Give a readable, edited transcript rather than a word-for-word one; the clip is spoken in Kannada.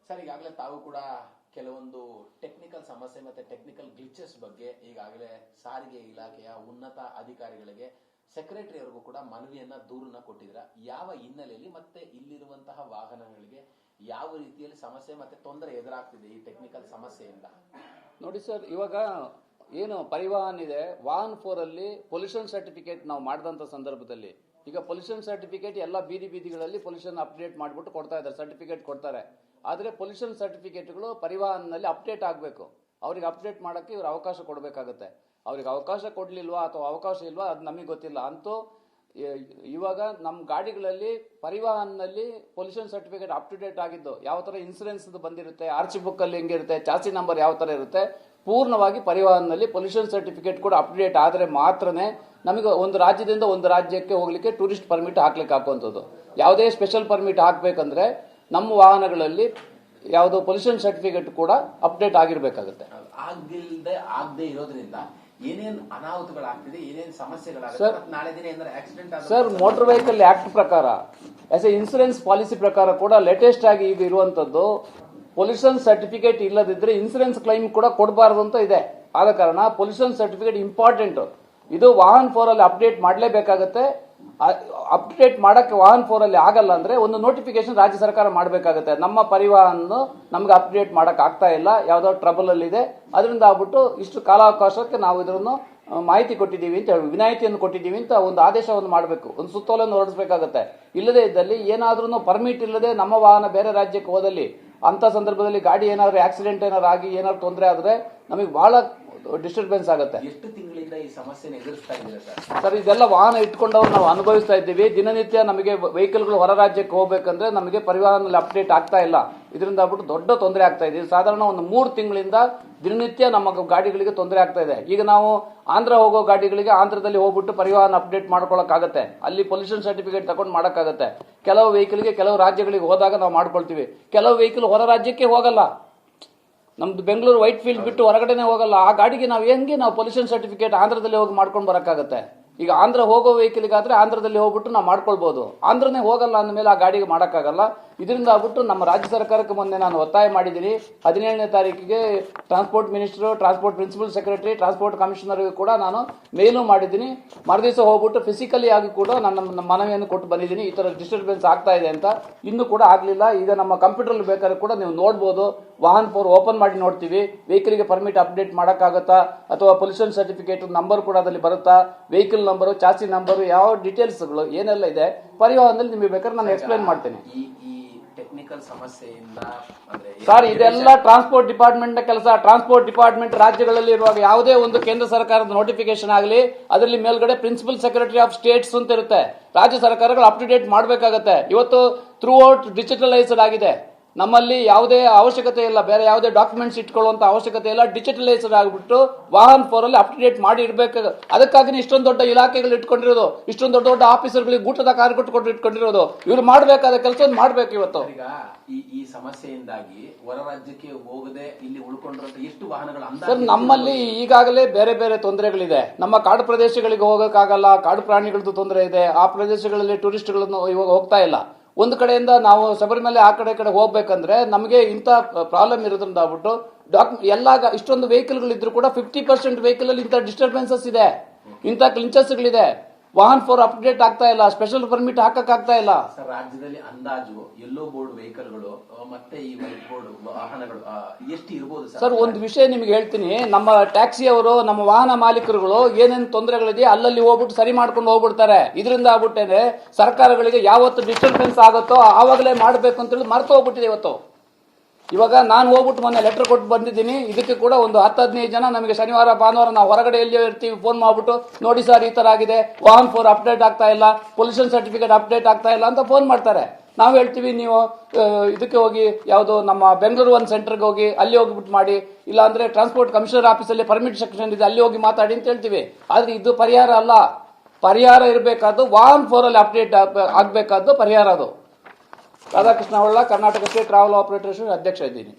ಸರ್, ಈಗಾಗಲೇ ತಾವು ಕೂಡ ಕೆಲವೊಂದು ಟೆಕ್ನಿಕಲ್ ಸಮಸ್ಯೆ ಮತ್ತೆ ಟೆಕ್ನಿಕಲ್ ಗ್ಲಿಚಸ್ ಬಗ್ಗೆ ಈಗಾಗಲೇ ಸಾರಿಗೆ ಇಲಾಖೆಯ ಉನ್ನತ ಅಧಿಕಾರಿಗಳಿಗೆ ಸೆಕ್ರೆಟರಿಯವರೆಗೂ ಕೂಡ ಮನವಿಯನ್ನ ದೂರನ್ನ ಕೊಟ್ಟಿದ್ರ. ಯಾವ ಹಿನ್ನೆಲೆಯಲ್ಲಿ ಮತ್ತೆ ಇಲ್ಲಿರುವಂತಹ ವಾಹನಗಳಿಗೆ ಯಾವ ರೀತಿಯಲ್ಲಿ ಸಮಸ್ಯೆ ಮತ್ತೆ ತೊಂದರೆ ಎದುರಾಗ್ತಿದೆ ಈ ಟೆಕ್ನಿಕಲ್ ಸಮಸ್ಯೆಯಿಂದ? ನೋಡಿ ಸರ್, ಇವಾಗ ಏನು ಪರಿವಾಹನ್ ಇದೆ, ವಾಹನ್ 4 ಅಲ್ಲಿ ಪೊಲ್ಯೂಷನ್ ಸರ್ಟಿಫಿಕೇಟ್ ನಾವು ಮಾಡಿದಂತ ಸಂದರ್ಭದಲ್ಲಿ ಈಗ ಪೊಲ್ಯೂಷನ್ ಸರ್ಟಿಫಿಕೇಟ್ ಎಲ್ಲ ಬೀದಿಗಳಲ್ಲಿ ಪೊಲ್ಯೂಷನ್ ಅಪ್ಡೇಟ್ ಮಾಡಿಬಿಟ್ಟು ಕೊಡ್ತಾ ಇದ್ದಾರೆ, ಸರ್ಟಿಫಿಕೇಟ್ ಕೊಡ್ತಾರೆ. ಆದರೆ ಪೊಲ್ಯೂಷನ್ ಸರ್ಟಿಫಿಕೇಟ್ಗಳು ಪರಿವಾಹನ್ನಲ್ಲಿ ಅಪ್ಡೇಟ್ ಆಗಬೇಕು. ಅವ್ರಿಗೆ ಅಪ್ಡೇಟ್ ಮಾಡೋಕ್ಕೆ ಇವ್ರು ಅವಕಾಶ ಕೊಡಬೇಕಾಗುತ್ತೆ. ಅವ್ರಿಗೆ ಅವಕಾಶ ಕೊಡ್ಲಿಲ್ವಾ ಅಥವಾ ಅವಕಾಶ ಇಲ್ವಾ ಅದು ನಮಗೆ ಗೊತ್ತಿಲ್ಲ. ಅಂತೂ ಇವಾಗ ನಮ್ಮ ಗಾಡಿಗಳಲ್ಲಿ ಪರಿವಾಹನ್ನಲ್ಲಿ pollution certificate up to date ಆಗಿದ್ದು, ಯಾವ ತರ ಇನ್ಸೂರೆನ್ಸ್ ಬಂದಿರುತ್ತೆ, ಆರ್ಚಿ ಬುಕ್ ಅಲ್ಲಿ ಹೆಂಗಿರುತ್ತೆ, ಚಾಸಿ ನಂಬರ್ ಯಾವ ತರ ಇರುತ್ತೆ, ಪೂರ್ಣವಾಗಿ ಪರಿವಾಹನ್ನಲ್ಲಿ ಪೊಲ್ಯೂಷನ್ ಸರ್ಟಿಫಿಕೇಟ್ ಕೂಡ ಅಪ್ ಟು ಡೇಟ್ ಆದರೆ ಮಾತ್ರನೇ ನಮಗೆ ಒಂದು ರಾಜ್ಯದಿಂದ ಒಂದು ರಾಜ್ಯಕ್ಕೆ ಹೋಗ್ಲಿಕ್ಕೆ ಟೂರಿಸ್ಟ್ ಪರ್ಮಿಟ್ ಹಾಕ್ಲಿಕ್ಕೆ ಹಾಕುವಂಥದ್ದು. ಯಾವುದೇ ಸ್ಪೆಷಲ್ ಪರ್ಮಿಟ್ ಹಾಕ್ಬೇಕಂದ್ರೆ ನಮ್ಮ ವಾಹನಗಳಲ್ಲಿ ಯಾವುದೋ ಪೊಲ್ಯೂಷನ್ ಸರ್ಟಿಫಿಕೇಟ್ ಕೂಡ ಅಪ್ಡೇಟ್ ಆಗಿರ್ಬೇಕಾಗುತ್ತೆ. ಆಗದೆ ಇರೋದ್ರಿಂದ ಏನೇನ್ ಅನಾಹುತಗಳಾಗ್ತಿದೆ, ಏನೇನ್ ಸಮಸ್ಯೆಗಳಾಗುತ್ತೆ, ನಾಳೆ ದಿನ ಏನಾದ್ರು ಆಕ್ಸಿಡೆಂಟ್ ಆಗುತ್ತೆ? ಸರ್, ಮೋಟಾರ್ ವೆಹಿಕಲ್ ಆಕ್ಟ್ ಪ್ರಕಾರ ಆಸ್ ಎ ಇನ್ಸೂರೆನ್ಸ್ ಪಾಲಿಸಿ ಪ್ರಕಾರ ಕೂಡ ಲೇಟೆಸ್ಟ್ ಆಗಿ ಈಗ ಇರುವಂತದ್ದು ಪೊಲ್ಯೂಷನ್ ಸರ್ಟಿಫಿಕೇಟ್ ಇಲ್ಲದಿದ್ರೆ ಇನ್ಸೂರೆನ್ಸ್ ಕ್ಲೈಮ್ ಕೂಡ ಕೊಡಬಾರದು ಅಂತ ಇದೆ. ಆದ ಕಾರಣ ಪೊಲ್ಯೂಷನ್ ಸರ್ಟಿಫಿಕೇಟ್ ಇಂಪಾರ್ಟೆಂಟ್. ಇದು ವಾಹನ್ 4 ಅಲ್ಲಿ ಅಪ್ಡೇಟ್ ಮಾಡಲೇಬೇಕಾಗುತ್ತೆ. ಅಪ್ಡೇಟ್ ಮಾಡಕ್ಕೆ ವಾಹನ್ 4 ಅಲ್ಲಿ ಆಗಲ್ಲ ಅಂದ್ರೆ ಒಂದು ನೋಟಿಫಿಕೇಶನ್ ರಾಜ್ಯ ಸರ್ಕಾರ ಮಾಡಬೇಕಾಗುತ್ತೆ. ನಮ್ಮ ಪರಿವಾಹನ್ ನಮ್ಗೆ ಅಪ್ಡೇಟ್ ಮಾಡಕ್ ಆಗ್ತಾ ಇಲ್ಲ, ಯಾವ್ದೋ ಟ್ರಬಲ್ ಅಲ್ಲಿ ಇದೆ, ಅದರಿಂದ ಆಗ್ಬಿಟ್ಟು ಇಷ್ಟು ಕಾಲಾವಕಾಶಕ್ಕೆ ನಾವು ಇದನ್ನು ಮಾಹಿತಿ ಕೊಟ್ಟಿದ್ದೀವಿ ಅಂತ ಹೇಳಿ ವಿನಾಯಿತಿಯನ್ನು ಕೊಟ್ಟಿದ್ದೀವಿ ಅಂತ ಒಂದು ಆದೇಶವನ್ನು ಮಾಡಬೇಕು, ಒಂದು ಸುತ್ತೋಲೆಯನ್ನು ಹೊರಡಿಸಬೇಕಾಗುತ್ತೆ. ಇಲ್ಲದೇ ಇದ್ದಲ್ಲಿ ಏನಾದ್ರೂ ಪರ್ಮಿಟ್ ಇಲ್ಲದೆ ನಮ್ಮ ವಾಹನ ಬೇರೆ ರಾಜ್ಯಕ್ಕೆ ಹೋದಲ್ಲಿ ಅಂತ ಸಂದರ್ಭದಲ್ಲಿ ಗಾಡಿ ಏನಾದ್ರು ಆಕ್ಸಿಡೆಂಟ್ ಏನಾದ್ರು ಆಗಿ ಏನಾದ್ರು ತೊಂದರೆ ಆದ್ರೆ ನಮಗೆ ಬಹಳ ಡಿಸ್ಟರ್ಬೆನ್ಸ್ ಆಗುತ್ತೆ. ಎಷ್ಟು ತಿಂಗಳಿಂದ ಈ ಸಮಸ್ಯೆನ ಎದುರಿಸ್ತಾ ಇದ್ದೀರಾ ಸರ್? ಇದೆಲ್ಲ ವಾಹನ ಇಟ್ಕೊಂಡವ್ರು ನಾವು ಅನುಭವಿಸ್ತಾ ಇದ್ದೀವಿ. ದಿನನಿತ್ಯ ನಮಗೆ ವೆಹಿಕಲ್ಗಳು ಹೊರ ರಾಜ್ಯಕ್ಕೆ ಹೋಗ್ಬೇಕಂದ್ರೆ ನಮಗೆ ಪರಿವಾಹನಲ್ಲಿ ಅಪ್ಡೇಟ್ ಆಗ್ತಾ ಇಲ್ಲ. ಇದರಿಂದ ಆಗ್ಬಿಟ್ಟು ದೊಡ್ಡ ತೊಂದರೆ ಆಗ್ತಾ ಇದೆ. ಸಾಧಾರಣ ಒಂದು 3 ತಿಂಗಳಿಂದ ದಿನನಿತ್ಯ ನಮ್ಮ ಗಾಡಿಗಳಿಗೆ ತೊಂದರೆ ಆಗ್ತಾ ಇದೆ. ಈಗ ನಾವು ಆಂಧ್ರ ಹೋಗೋ ಗಾಡಿಗಳಿಗೆ ಆಂಧ್ರದಲ್ಲಿ ಹೋಗ್ಬಿಟ್ಟು ಪರಿವಾಹನ ಅಪ್ಡೇಟ್ ಮಾಡ್ಕೊಳಕ್ಕಾಗತ್ತೆ, ಅಲ್ಲಿ ಪೊಲ್ಯೂಷನ್ ಸರ್ಟಿಫಿಕೇಟ್ ತಗೊಂಡು ಮಾಡಕ್ಕಾಗತ್ತೆ. ಕೆಲವು ವೆಹಿಕಲ್ಗೆ ಕೆಲವು ರಾಜ್ಯಗಳಿಗೆ ಹೋದಾಗ ನಾವು ಮಾಡ್ಕೊಳ್ತೀವಿ. ಕೆಲವು ವೆಹಿಕಲ್ ಹೊರ ರಾಜ್ಯಕ್ಕೆ ಹೋಗಲ್ಲ, ನಮ್ದು ಬೆಂಗಳೂರು ವೈಟ್ ಫೀಲ್ಡ್ ಬಿಟ್ಟು ಹೊರಗಡೆನೆ ಹೋಗಲ್ಲ. ಆ ಗಾಡಿಗೆ ನಾವು ಹೆಂಗೆ ನಾವು ಪೊಲ್ಯೂಷನ್ ಸರ್ಟಿಫಿಕೇಟ್ ಆಂಧ್ರದಲ್ಲಿ ಹೋಗಿ ಮಾಡ್ಕೊಂಡು ಬರಕ್ಕಾಗತ್ತೆ? ಈಗ ಆಂಧ್ರ ಹೋಗೋ ವೆಹಿಕಲ್ಗಾದ್ರೆ ಆಂಧ್ರದಲ್ಲಿ ಹೋಗ್ಬಿಟ್ಟು ನಾವು ಮಾಡ್ಕೊಳ್ಬಹುದು, ಆಂಧ್ರನೇ ಹೋಗಲ್ಲ ಅಂದಮೇಲೆ ಆ ಗಾಡಿಗೆ ಮಾಡಕ್ಕಾಗಲ್ಲ. ಇದರಿಂದ ಆಗ್ಬಿಟ್ಟು ನಮ್ಮ ರಾಜ್ಯ ಸರ್ಕಾರಕ್ಕೆ ಮೊನ್ನೆ ನಾನು ಒತ್ತಾಯ ಮಾಡಿದ್ದೀನಿ. 17ನೇ ತಾರೀಕಿಗೆ transport minister, transport principal secretary, transport commissioner ಕೂಡ ನಾನು ಮೇಲೂ ಮಾಡಿದ್ದೀನಿ. ಮರುದಿವಸ ಹೋಗ್ಬಿಟ್ಟು ಫಿಸಿಕಲಿ ಆಗಿ ಕೂಡ ನನ್ನ ಮನವಿಯನ್ನು ಕೊಟ್ಟು ಬಂದಿದ್ದೀನಿ, ಈ ತರ ಡಿಸ್ಟರ್ಬೆನ್ಸ್ ಆಗ್ತಾ ಇದೆ ಅಂತ. ಇನ್ನೂ ಕೂಡ ಆಗ್ಲಿಲ್ಲ. ಈಗ ನಮ್ಮ ಕಂಪ್ಯೂಟರ್ ಬೇಕಾದ್ರೆ ಕೂಡ ನೀವು ನೋಡಬಹುದು, ವಾಹನ್ 4 ಓಪನ್ ಮಾಡಿ ನೋಡ್ತೀವಿ. ವೆಹಿಕಲ್ಗೆ ಪರ್ಮಿಟ್ ಅಪ್ಡೇಟ್ ಮಾಡಕ್ಕಾಗತ್ತಾ ಅಥವಾ ಪೊಲ್ಯೂಷನ್ ಸರ್ಟಿಫಿಕೇಟ್ ನಂಬರ್ ಕೂಡ ಅದರಲ್ಲಿ ಬರುತ್ತಾ, ವೆಹಿಕಲ್ ನಂಬರ್, ಚಾಸಿ ನಂಬರ್, ಯಾವ ಡೀಟೇಲ್ಸ್ಗಳು ಏನೆಲ್ಲ ಇದೆ ಪರಿವಾಹನದಲ್ಲಿ ನಿಮಗೆ ಬೇಕಾದ್ರೆ ನಾನು ಎಕ್ಸ್ಪ್ಲೈನ್ ಮಾಡ್ತೇನೆ. ಟೆಕ್ನಿಕಲ್ ಸಮಸ್ಯೆಯಿಂದ ಸರ್, ಇದೆಲ್ಲ ಟ್ರಾನ್ಸ್ಪೋರ್ಟ್ ಡಿಪಾರ್ಟ್ಮೆಂಟ್ ಕೆಲಸ. ಟ್ರಾನ್ಸ್ಪೋರ್ಟ್ ಡಿಪಾರ್ಟ್ಮೆಂಟ್ ರಾಜ್ಯಗಳಲ್ಲಿ ಇರುವಾಗ ಯಾವುದೇ ಒಂದು ಕೇಂದ್ರ ಸರ್ಕಾರದ ನೋಟಿಫಿಕೇಶನ್ ಆಗಲಿ ಅದರಲ್ಲಿ ಮೇಲ್ಗಡೆ ಪ್ರಿನ್ಸಿಪಲ್ ಸೆಕ್ರೆಟರಿ ಆಫ್ ಸ್ಟೇಟ್ಸ್ ಅಂತ ಇರುತ್ತೆ. ರಾಜ್ಯ ಸರ್ಕಾರಗಳು ಅಪ್ ಟು ಡೇಟ್ ಮಾಡಬೇಕಾಗತ್ತೆ. ಇವತ್ತು ಥ್ರೂ ಔಟ್ ಡಿಜಿಟಲೈಸ್ಡ್ ಆಗಿದೆ. ನಮ್ಮಲ್ಲಿ ಯಾವುದೇ ಅವಶ್ಯಕತೆ ಇಲ್ಲ, ಬೇರೆ ಯಾವುದೇ ಡಾಕ್ಯುಮೆಂಟ್ಸ್ ಇಟ್ಕೊಳ್ಳುವಂತ ಅವಶ್ಯಕತೆ ಇಲ್ಲ. ಡಿಜಿಟಲೈಸ್ಡ್ ಆಗಿಬಿಟ್ಟು ವಾಹನ್ 4 ಅಲ್ಲಿ ಅಪ್ ಟು ಡೇಟ್ ಮಾಡಿ ಇಡಬೇಕು. ಅದಕ್ಕಾಗಿ ಇಷ್ಟೊಂದು ದೊಡ್ಡ ಇಲಾಖೆಗಳು ಇಟ್ಕೊಂಡಿರೋದು, ಇಷ್ಟೊಂದು ದೊಡ್ಡ ದೊಡ್ಡ ಆಫೀಸರ್ಗಳಿಗೆ ಊಟದ ಕಾರ್ಯ ಕೊಟ್ಟು ಇಟ್ಕೊಂಡಿರೋದು. ಇವ್ರು ಮಾಡಬೇಕಾದ ಕೆಲಸ ಮಾಡ್ಬೇಕು. ಇವತ್ತು ಈಗ ಈ ಸಮಸ್ಯೆಯಿಂದಾಗಿ ಹೊರ ರಾಜ್ಯಕ್ಕೆ ಹೋಗದೆ ಇಲ್ಲಿ ಉಳ್ಕೊಂಡಿರೋ ಎಷ್ಟು ವಾಹನಗಳು? ಸರ್, ನಮ್ಮಲ್ಲಿ ಈಗಾಗಲೇ ಬೇರೆ ಬೇರೆ ತೊಂದರೆಗಳಿದೆ. ನಮ್ಮ ಕಾಡು ಪ್ರದೇಶಗಳಿಗೆ ಹೋಗಕ್ಕಾಗಲ್ಲ, ಕಾಡು ಪ್ರಾಣಿಗಳದ್ದು ತೊಂದರೆ ಇದೆ. ಆ ಪ್ರದೇಶಗಳಲ್ಲಿ ಟೂರಿಸ್ಟ್ಗಳನ್ನು ಇವಾಗ ಹೋಗ್ತಾ ಇಲ್ಲ. ಒಂದು ಕಡೆಯಿಂದ ನಾವು ಶಬರಿಮಲೆ ಆ ಕಡೆ ಹೋಗ್ಬೇಕಂದ್ರೆ ನಮಗೆ ಇಂಥ ಪ್ರಾಬ್ಲಮ್ ಇರೋದ್ರಿಂದ ಆಗ್ಬಿಟ್ಟು ಎಲ್ಲ ಇಷ್ಟೊಂದು ವೆಹಿಕಲ್ಗಳು ಇದ್ರು ಕೂಡ 50% ವೆಹಿಕಲ್ ಅಲ್ಲಿ ಇಂಥ ಡಿಸ್ಟರ್ಬೆನ್ಸಸ್ ಇದೆ, ಇಂಥ ಕ್ಲಿಂಚಸ್ಗಳಿದೆ. ವಾಹನ್ 4 ಅಪ್ಡೇಟ್ ಆಗ್ತಾ ಇಲ್ಲ, ಸ್ಪೆಷಲ್ ಪರ್ಮಿಟ್ ಹಾಕಕ್ಕಾಗ್ತಾ ಇಲ್ಲ. ಸರ್, ರಾಜ್ಯದಲ್ಲಿ ಅಂದಾಜು ಯೆಲ್ಲೋ ಬೋರ್ಡ್ ವೆಹಿಕಲ್ಗಳು ಮತ್ತೆ ಈ ವೈಟ್ ಬೋರ್ಡ್ ವಾಹನಗಳು ಎಷ್ಟು ಇರಬಹುದು? ಸರ್, ಒಂದು ವಿಷಯ ನಿಮ್ಗೆ ಹೇಳ್ತೀನಿ. ನಮ್ಮ ಟ್ಯಾಕ್ಸಿ ಅವರು, ನಮ್ಮ ವಾಹನ ಮಾಲೀಕರುಗಳು ಏನೇನು ತೊಂದರೆಗಳಿದೆ ಅಲ್ಲಲ್ಲಿ ಹೋಗ್ಬಿಟ್ಟು ಸರಿ ಮಾಡ್ಕೊಂಡು ಹೋಗ್ಬಿಡ್ತಾರೆ. ಇದರಿಂದ ಆಗ್ಬಿಟ್ಟೇನೆ ಸರ್ಕಾರಗಳಿಗೆ ಯಾವತ್ತು ಡಿಸ್ಟರ್ಬೆನ್ಸ್ ಆಗುತ್ತೋ ಆವಾಗಲೇ ಮಾಡಬೇಕು ಅಂತೇಳಿ ಮರೆತು ಹೋಗ್ಬಿಟ್ಟಿದೆ ಇವತ್ತು. ಇವಾಗ ನಾನು ಹೋಗ್ಬಿಟ್ಟು ಮೊನ್ನೆ ಲೆಟರ್ ಕೊಟ್ಟು ಬಂದಿದ್ದೀನಿ. ಇದಕ್ಕೆ ಕೂಡ ಒಂದು 10-15 ಜನ ನಮಗೆ ಶನಿವಾರ ಭಾನುವಾರ ನಾವು ಹೊರಗಡೆ ಎಲ್ಲಿಯೋ ಇರ್ತೀವಿ, ಫೋನ್ ಮಾಡ್ಬಿಟ್ಟು ನೋಡಿ ಸರ್ ಈ ತರ ಆಗಿದೆ, ವಾಹನ್ 4 ಅಪ್ಡೇಟ್ ಆಗ್ತಾ ಇಲ್ಲ, ಪೊಲ್ಯೂಷನ್ ಸರ್ಟಿಫಿಕೇಟ್ ಅಪ್ಡೇಟ್ ಆಗ್ತಾ ಇಲ್ಲ ಅಂತ ಫೋನ್ ಮಾಡ್ತಾರೆ. ನಾವು ಹೇಳ್ತೀವಿ ನೀವು ಇದಕ್ಕೆ ಹೋಗಿ, ಯಾವುದು ನಮ್ಮ ಬೆಂಗಳೂರು ಒಂದು ಸೆಂಟರ್ಗೆ ಹೋಗಿ ಅಲ್ಲಿ ಹೋಗಿಬಿಟ್ಟು ಮಾಡಿ, ಇಲ್ಲ ಅಂದ್ರೆ ಟ್ರಾನ್ಸ್ಪೋರ್ಟ್ ಕಮಿಷನರ್ ಆಫೀಸಲ್ಲಿ ಪರ್ಮಿಟ್ ಸೆಕ್ಷನ್ ಇದೆ ಅಲ್ಲಿ ಹೋಗಿ ಮಾತಾಡಿ ಅಂತ ಹೇಳ್ತೀವಿ. ಆದ್ರೆ ಇದು ಪರಿಹಾರ ಅಲ್ಲ. ಪರಿಹಾರ ಇರಬೇಕಾದ್ದು ವಾಹನ್ 4 ಅಲ್ಲಿ ಅಪ್ಡೇಟ್ ಆಗ್ಬೇಕಾದ್ದು ಪರಿಹಾರ. ಅದು Radhakrishna Holla, Karnataka state travel operators ಅಧ್ಯಕ್ಷ ಇದ್ದೀನಿ.